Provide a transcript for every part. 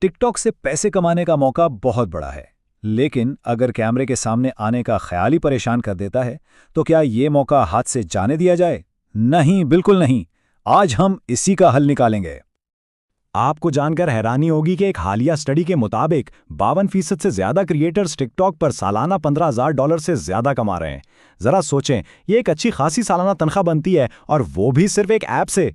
TikTok से पैसे कमाने का मौका बहुत बड़ा है, लेकिन अगर कैमरे के सामने आने का ख्याल ही परेशान कर देता है, तो क्या ये मौका हाथ से जाने दिया जाए? नहीं, बिल्कुल नहीं। आज हम इसी का हल निकालेंगे। आपको जानकर हैरानी होगी कि एक हालिया स्टडी के मुताबिक 52% से ज्यादा क्रिएटर्स टिकटॉक पर सालाना $15,000 से ज्यादा कमा रहे हैं। जरा सोचें, ये एक अच्छी खासी सालाना तनख्वाह बनती है, और वो भी सिर्फ एक ऐप से।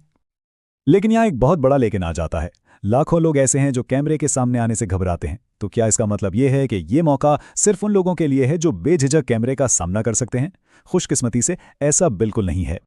लेकिन यहाँ एक बहुत बड़ा लेकिन आ जाता है। लाखों लोग ऐसे हैं जो कैमरे के सामने आने से घबराते हैं। तो क्या इसका मतलब ये है कि ये मौका सिर्फ उन लोगों के लिए है जो बेझिझक कैमरे का सामना कर सकते हैं? खुशकिस्मती से ऐसा बिल्कुल नहीं है।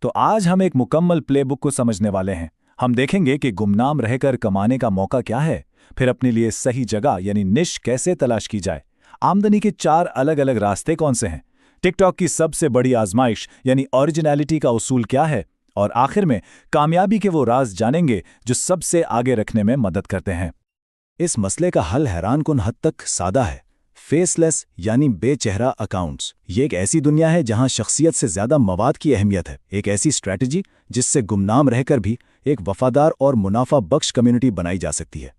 तो आज हम एक मुकम्मल प्लेबुक को समझने वाले हैं। हम देखेंगे कि गुमनाम रहकर कमाने का मौका क्या है, फिर अपने लिए सही जगह यानी निश कैसे तलाश की जाए, आमदनी के 4 अलग अलग रास्ते कौन से हैं, टिकटॉक की सबसे बड़ी आजमाइश यानी ओरिजिनैलिटी का उसूल क्या है, और आखिर में कामयाबी के वो राज जानेंगे जो सबसे आगे रखने में मदद करते हैं। इस मसले का हल हैरानकुन हद तक सादा है। फेसलेस यानी बेचेहरा अकाउंट्स। ये एक ऐसी दुनिया है जहां शख्सियत से ज्यादा मवाद की अहमियत है। एक ऐसी स्ट्रैटेजी जिससे गुमनाम रहकर भी एक वफादार और मुनाफा बख्श कम्युनिटी बनाई जा सकती है।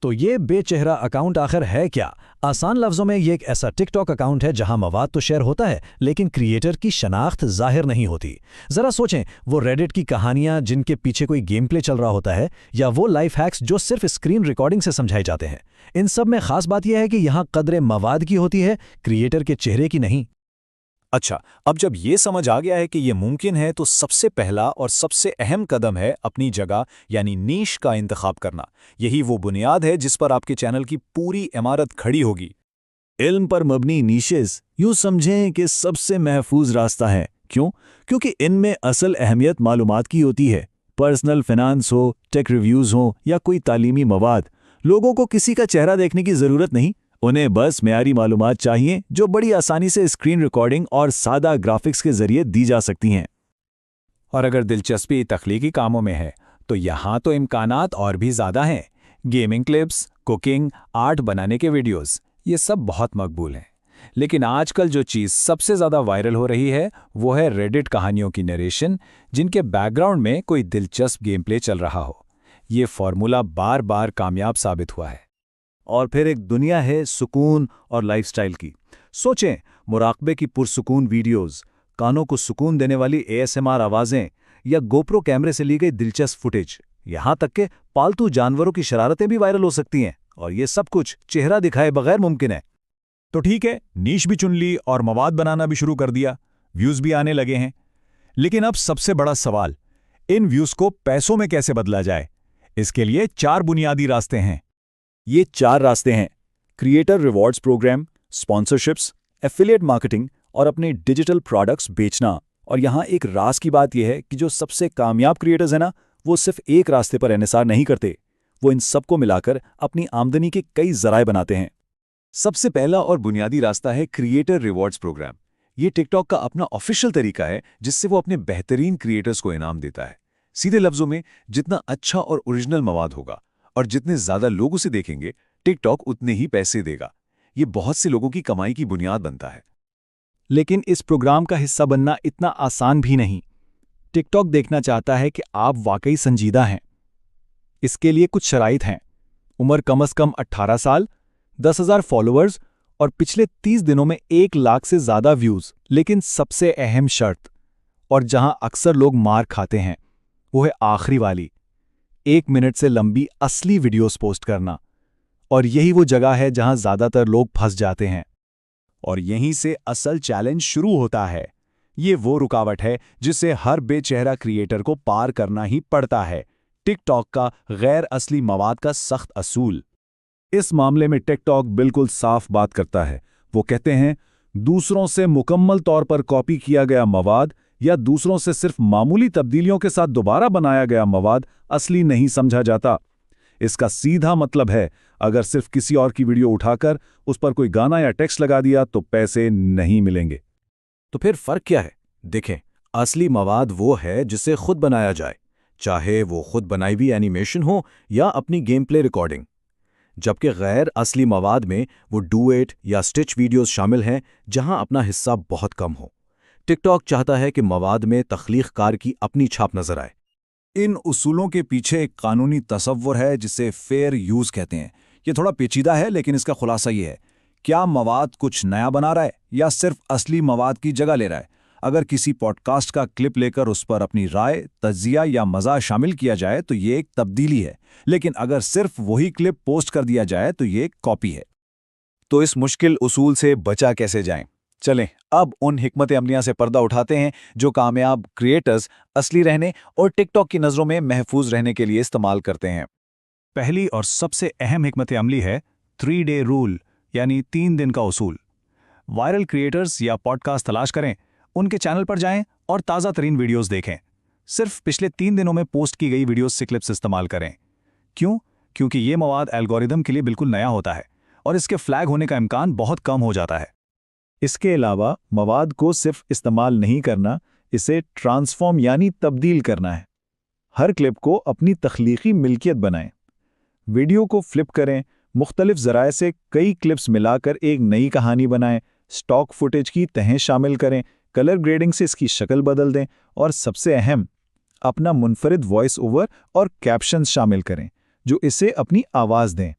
तो ये बेचेहरा अकाउंट आखिर है क्या? आसान लफ्जों में ये एक ऐसा टिकटॉक अकाउंट है जहां मवाद तो शेयर होता है, लेकिन क्रिएटर की शनाख्त जाहिर नहीं होती। जरा सोचें, वो रेडिट की कहानियां जिनके पीछे कोई गेम प्ले चल रहा होता है, या वो लाइफ हैक्स जो सिर्फ स्क्रीन रिकॉर्डिंग से समझाए जाते हैं। इन सब में खास बात यह है कि यहाँ कदरे मवाद की होती है, क्रिएटर के चेहरे की नहीं। अच्छा, अब जब ये समझ आ गया है कि ये मुमकिन है, तो सबसे पहला और सबसे अहम कदम है अपनी जगह यानी नीश का इंतखाब करना। यही वो बुनियाद है जिस पर आपके चैनल की पूरी इमारत खड़ी होगी। इल्म पर मबनी नीशेस यूँ समझें कि सबसे महफूज रास्ता है। क्यों? क्योंकि इनमें असल अहमियत मालूमात की होती है। पर्सनल फिनांस हो, टेक रिव्यूज़ हो, या कोई तालीमी मवाद, लोगों को किसी का चेहरा देखने की ज़रूरत नहीं। उन्हें बस मेयारी मालूमात चाहिए जो बड़ी आसानी से स्क्रीन रिकॉर्डिंग और सादा ग्राफिक्स के जरिए दी जा सकती हैं। और अगर दिलचस्पी तख्लीकी कामों में है, तो यहाँ तो इम्कानात और भी ज़्यादा हैं। गेमिंग क्लिप्स, कुकिंग, आर्ट बनाने के वीडियोस, ये सब बहुत मकबूल हैं। लेकिन आजकल जो चीज़ सबसे ज़्यादा वायरल हो रही है, वो है रेडिट कहानियों की नरेशन, जिनके बैकग्राउंड में कोई दिलचस्प गेम प्ले चल रहा हो। ये फॉर्मूला बार बार कामयाब साबित हुआ है। और फिर एक दुनिया है सुकून और लाइफस्टाइल की। सोचें, मुराकबे की पुरसुकून वीडियोस, कानों को सुकून देने वाली ASMR आवाज़ें, या गोप्रो कैमरे से ली गई दिलचस्प फुटेज। यहाँ तक कि पालतू जानवरों की शरारतें भी वायरल हो सकती हैं, और ये सब कुछ चेहरा दिखाए बगैर मुमकिन है। तो ठीक है, नीश भी चुन ली और मवाद बनाना भी शुरू कर दिया, व्यूज़ भी आने लगे हैं। लेकिन अब सबसे बड़ा सवाल, इन व्यूज़ को पैसों में कैसे बदला जाए? इसके लिए 4 बुनियादी रास्ते हैं। ये 4 रास्ते हैं: creator rewards programme, sponsorships, affiliate marketing, और अपने डिजिटल प्रोडक्ट्स बेचना। और यहाँ एक राज की बात यह है कि जो सबसे कामयाब क्रिएटर्स हैं ना, वो सिर्फ एक रास्ते पर इन्हिसार नहीं करते। वो इन सबको मिलाकर अपनी आमदनी के कई जराए बनाते हैं। सबसे पहला और बुनियादी रास्ता है क्रिएटर रिवॉर्ड्स प्रोग्राम। ये टिकटॉक का अपना ऑफिशियल तरीका है जिससे वो अपने बेहतरीन क्रिएटर्स को इनाम देता है। सीधे लफ्जों में, जितना अच्छा और ओरिजिनल मवाद होगा और जितने ज्यादा लोग उसे देखेंगे, टिकटॉक उतने ही पैसे देगा। ये बहुत से लोगों की कमाई की बुनियाद बनता है। लेकिन इस प्रोग्राम का हिस्सा बनना इतना आसान भी नहीं। टिकटॉक देखना चाहता है कि आप वाकई संजीदा हैं। इसके लिए कुछ शराइत हैं: उम्र कम से कम 18 साल, 10,000 फॉलोअर्स, और पिछले 30 दिनों में 1 लाख से ज़्यादा व्यूज़। लेकिन सबसे अहम शर्त, और जहां अक्सर लोग मार खाते हैं, वो है आखिरी वाली: 1 मिनट से लंबी असली वीडियोस पोस्ट करना। और यही वो जगह है जहां ज़्यादातर लोग फंस जाते हैं। और यहीं से असल चैलेंज शुरू होता है। ये वो रुकावट है जिसे हर बेचेहरा क्रिएटर को पार करना ही पड़ता है: टिकटॉक का गैर असली मवाद का सख्त असूल। इस मामले में टिकटॉक बिल्कुल साफ बात करता है। वो कहते हैं, दूसरों से मुकम्मल तौर पर कॉपी किया गया मवाद या दूसरों से सिर्फ मामूली तब्दीलियों के साथ दोबारा बनाया गया मवाद असली नहीं समझा जाता। इसका सीधा मतलब है, अगर सिर्फ किसी और की वीडियो उठाकर उस पर कोई गाना या टेक्स्ट लगा दिया तो पैसे नहीं मिलेंगे। तो फिर फर्क क्या है? देखें, असली मवाद वो है जिसे खुद बनाया जाए, चाहे वो खुद बनाई हुई एनिमेशन हो या अपनी गेम प्ले रिकॉर्डिंग। जबकि गैर असली मवाद में वो डुएट या स्टिच वीडियोस शामिल हैं जहां अपना हिस्सा बहुत कम हो। टिकटॉक चाहता है कि मवाद में तख्लीक़कार की अपनी छाप नजर आए। इन उसूलों के पीछे एक कानूनी तसव्वुर है जिसे फेयर यूज कहते हैं। ये थोड़ा पेचीदा है, लेकिन इसका खुलासा ये है, क्या मवाद कुछ नया बना रहा है या सिर्फ असली मवाद की जगह ले रहा है। अगर किसी पॉडकास्ट का क्लिप लेकर उस पर अपनी राय, तज्जिया या मज़ा शामिल किया जाए तो ये एक तब्दीली है, लेकिन अगर सिर्फ वही क्लिप पोस्ट कर दिया जाए तो ये एक कॉपी है। तो इस मुश्किल उसूल से बचा कैसे जाएं? चलें अब उन हिकमत अमलियां से पर्दा उठाते हैं जो कामयाब क्रिएटर्स असली रहने और टिकटॉक की नज़रों में महफूज रहने के लिए इस्तेमाल करते हैं। पहली और सबसे अहम हिकमत अमली है 3 डे रूल, यानी 3 दिन का उसूल। वायरल क्रिएटर्स या पॉडकास्ट तलाश करें, उनके चैनल पर जाएं और ताज़ा तरीन वीडियोस देखें। सिर्फ पिछले 3 दिनों में पोस्ट की गई वीडियोस से क्लिप्स इस्तेमाल करें। क्यों? क्योंकि ये मवाद एल्गोरिदम के लिए बिल्कुल नया होता है और इसके फ्लैग होने का इम्कान बहुत कम हो जाता है। इसके अलावा मवाद को सिर्फ इस्तेमाल नहीं करना, इसे ट्रांसफॉर्म यानी तब्दील करना है। हर क्लिप को अपनी तख्लीकी मिल्कियत बनाएं। वीडियो को फ्लिप करें, मुख्तलिफ ज़राए से कई क्लिप्स मिलाकर एक नई कहानी बनाएं, स्टॉक फुटेज की तहें शामिल करें, कलर ग्रेडिंग से इसकी शक्ल बदल दें और सबसे अहम, अपना मुनफरिद वॉइस ओवर और कैप्शंस शामिल करें जो इसे अपनी आवाज़ दें।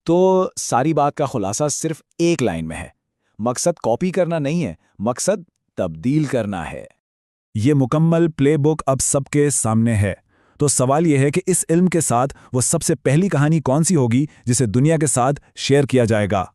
तो सारी बात का खुलासा सिर्फ एक लाइन में है, मकसद कॉपी करना नहीं है, मकसद तब्दील करना है। ये मुकम्मल प्लेबुक अब सबके सामने है। तो सवाल यह है कि इस इल्म के साथ वो सबसे पहली कहानी कौन सी होगी जिसे दुनिया के साथ शेयर किया जाएगा।